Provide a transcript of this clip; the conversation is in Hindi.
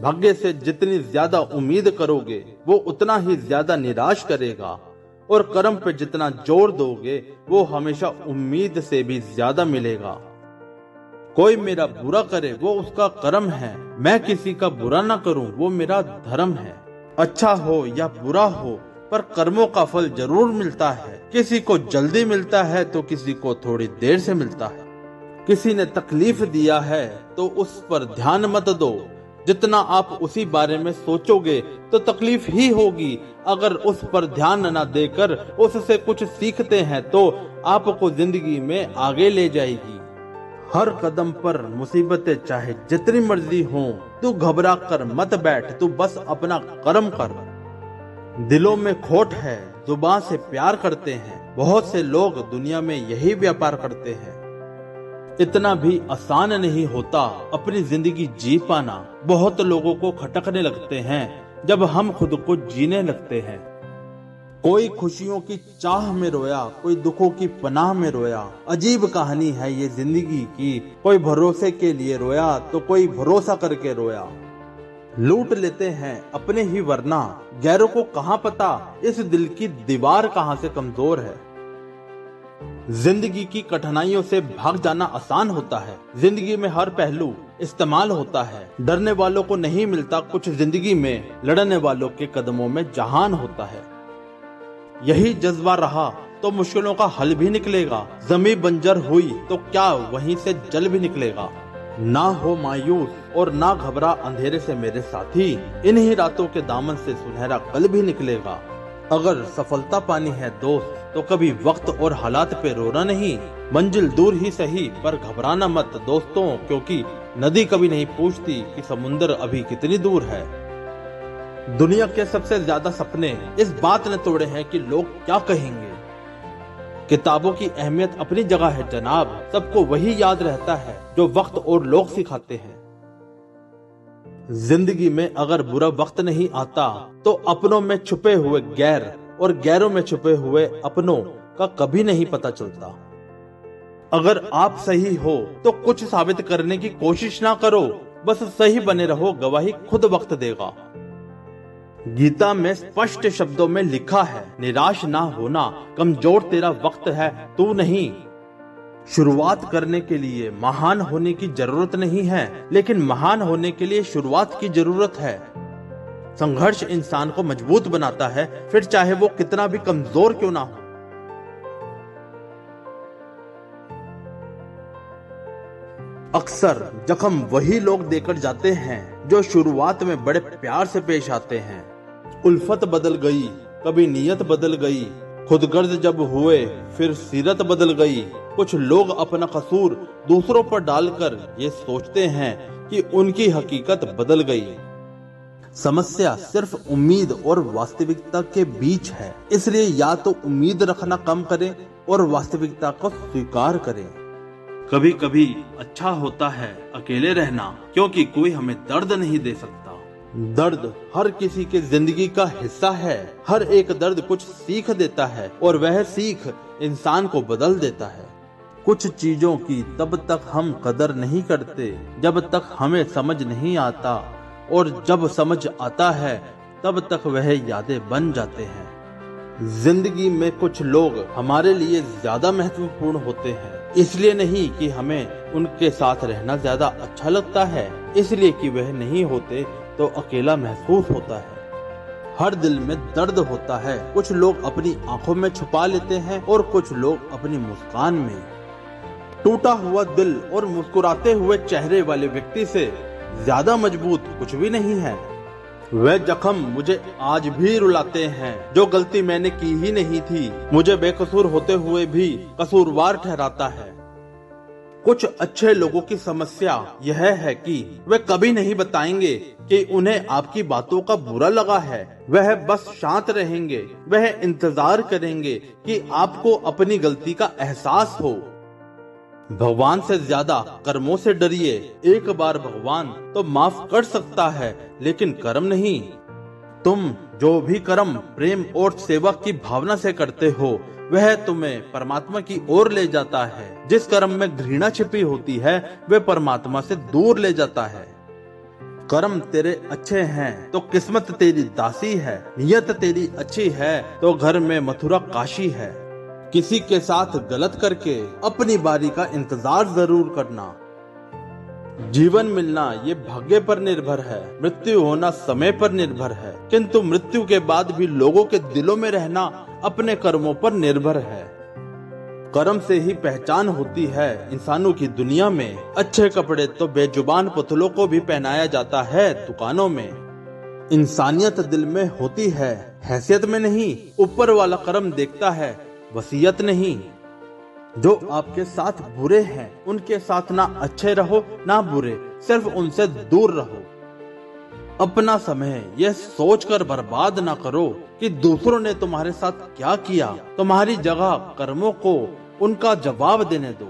भाग्य से जितनी ज्यादा उम्मीद करोगे वो उतना ही ज्यादा निराश करेगा, और कर्म पे जितना जोर दोगे वो हमेशा उम्मीद से भी ज्यादा मिलेगा। कोई मेरा बुरा करे वो उसका कर्म है, मैं किसी का बुरा ना करूं वो मेरा धर्म है। अच्छा हो या बुरा हो पर कर्मों का फल जरूर मिलता है। किसी को जल्दी मिलता है तो किसी को थोड़ी देर से मिलता है। किसी ने तकलीफ दिया है तो उस पर ध्यान मत दो, जितना आप उसी बारे में सोचोगे तो तकलीफ ही होगी। अगर उस पर ध्यान न देकर उससे कुछ सीखते हैं तो आपको जिंदगी में आगे ले जाएगी। हर कदम पर मुसीबतें चाहे जितनी मर्जी हों, तू घबरा कर मत बैठ, तू बस अपना कर्म कर। दिलों में खोट है, जुबान से प्यार करते हैं, बहुत से लोग दुनिया में यही व्यापार करते हैं। इतना भी आसान नहीं होता अपनी जिंदगी जी पाना। बहुत लोगों को खटकने लगते हैं जब हम खुद को जीने लगते हैं। कोई खुशियों की चाह में रोया, कोई दुखों की पनाह में रोया। अजीब कहानी है ये जिंदगी की, कोई भरोसे के लिए रोया तो कोई भरोसा करके रोया। लूट लेते हैं अपने ही वरना गैरों को कहां पता इस दिल की दीवार कहां से कमजोर है। जिंदगी की कठिनाइयों से भाग जाना आसान होता है। जिंदगी में हर पहलू इस्तेमाल होता है। डरने वालों को नहीं मिलता कुछ जिंदगी में, लड़ने वालों के कदमों में जहान होता है। यही जज्बा रहा तो मुश्किलों का हल भी निकलेगा। जमीन बंजर हुई तो क्या वहीं से जल भी निकलेगा। ना हो मायूस और ना घबरा अंधेरे से मेरे साथी, इन्हीं रातों के दामन से सुनहरा कल भी निकलेगा। अगर सफलता पानी है दोस्त तो कभी वक्त और हालात पे रोना नहीं। मंजिल दूर ही सही पर घबराना मत दोस्तों, क्योंकि नदी कभी नहीं पूछती कि समुंदर अभी कितनी दूर है। दुनिया के सबसे ज्यादा सपने इस बात ने तोड़े हैं कि लोग क्या कहेंगे। किताबों की अहमियत अपनी जगह है जनाब, सबको वही याद रहता है जो वक्त और लोग सिखाते हैं। जिंदगी में अगर बुरा वक्त नहीं आता तो अपनों में छुपे हुए गैर और गैरों में छुपे हुए अपनों का कभी नहीं पता चलता। अगर आप सही हो तो कुछ साबित करने की कोशिश ना करो, बस सही बने रहो, गवाही खुद वक्त देगा। गीता में स्पष्ट शब्दों में लिखा है, निराश ना होना, कमजोर तेरा वक्त है तू नहीं। शुरुआत करने के लिए महान होने की जरूरत नहीं है, लेकिन महान होने के लिए शुरुआत की जरूरत है। संघर्ष इंसान को मजबूत बनाता है, फिर चाहे वो कितना भी कमजोर क्यों ना हो। अक्सर जख्म वही लोग देकर जाते हैं जो शुरुआत में बड़े प्यार से पेश आते हैं। उल्फत बदल गई, कभी नीयत बदल गई, खुदगर्ज जब हुए फिर सीरत बदल गई। कुछ लोग अपना कसूर दूसरों पर डालकर ये सोचते हैं कि उनकी हकीकत बदल गई। समस्या सिर्फ उम्मीद और वास्तविकता के बीच है, इसलिए या तो उम्मीद रखना कम करें और वास्तविकता को स्वीकार करें। कभी कभी अच्छा होता है अकेले रहना, क्योंकि कोई हमें दर्द नहीं दे सकता। दर्द हर किसी के जिंदगी का हिस्सा है। हर एक दर्द कुछ सीख देता है और वह सीख इंसान को बदल देता है। कुछ चीजों की तब तक हम कदर नहीं करते जब तक हमें समझ नहीं आता, और जब समझ आता है तब तक वह यादें बन जाते हैं। जिंदगी में कुछ लोग हमारे लिए ज्यादा महत्वपूर्ण होते हैं, इसलिए नहीं कि हमें उनके साथ रहना ज्यादा अच्छा लगता है, इसलिए कि वह नहीं होते तो अकेला महसूस होता है। हर दिल में दर्द होता है, कुछ लोग अपनी आंखों में छुपा लेते हैं और कुछ लोग अपनी मुस्कान में। टूटा हुआ दिल और मुस्कुराते हुए चेहरे वाले व्यक्ति से ज्यादा मजबूत कुछ भी नहीं है। वह जख्म मुझे आज भी रुलाते हैं जो गलती मैंने की ही नहीं थी, मुझे बेकसूर होते हुए भी कसूरवार ठहराता है। कुछ अच्छे लोगों की समस्या यह है कि वे कभी नहीं बताएंगे कि उन्हें आपकी बातों का बुरा लगा है। वह बस शांत रहेंगे, वह इंतजार करेंगे कि आपको अपनी गलती का एहसास हो। भगवान से ज्यादा कर्मों से डरिए। एक बार भगवान तो माफ कर सकता है, लेकिन कर्म नहीं। तुम जो भी कर्म प्रेम और सेवा की भावना से करते हो वह तुम्हें परमात्मा की ओर ले जाता है। जिस कर्म में घृणा छिपी होती है वह परमात्मा से दूर ले जाता है। कर्म तेरे अच्छे हैं तो किस्मत तेरी दासी है, नियत तेरी अच्छी है तो घर में मथुरा काशी है। किसी के साथ गलत करके अपनी बारी का इंतजार जरूर करना। जीवन मिलना ये भाग्य पर निर्भर है, मृत्यु होना समय पर निर्भर है, किंतु मृत्यु के बाद भी लोगों के दिलों में रहना अपने कर्मों पर निर्भर है। कर्म से ही पहचान होती है इंसानों की दुनिया में। अच्छे कपड़े तो बेजुबान पुतलों को भी पहनाया जाता है दुकानों में। इंसानियत दिल में होती है, हैसियत में नहीं। ऊपर वाला कर्म देखता है, वसीयत नहीं। जो आपके साथ बुरे हैं उनके साथ ना अच्छे रहो ना बुरे, सिर्फ उनसे दूर रहो। अपना समय यह सोचकर बर्बाद ना करो कि दूसरों ने तुम्हारे साथ क्या किया। तुम्हारी जगह कर्मों को उनका जवाब देने दो।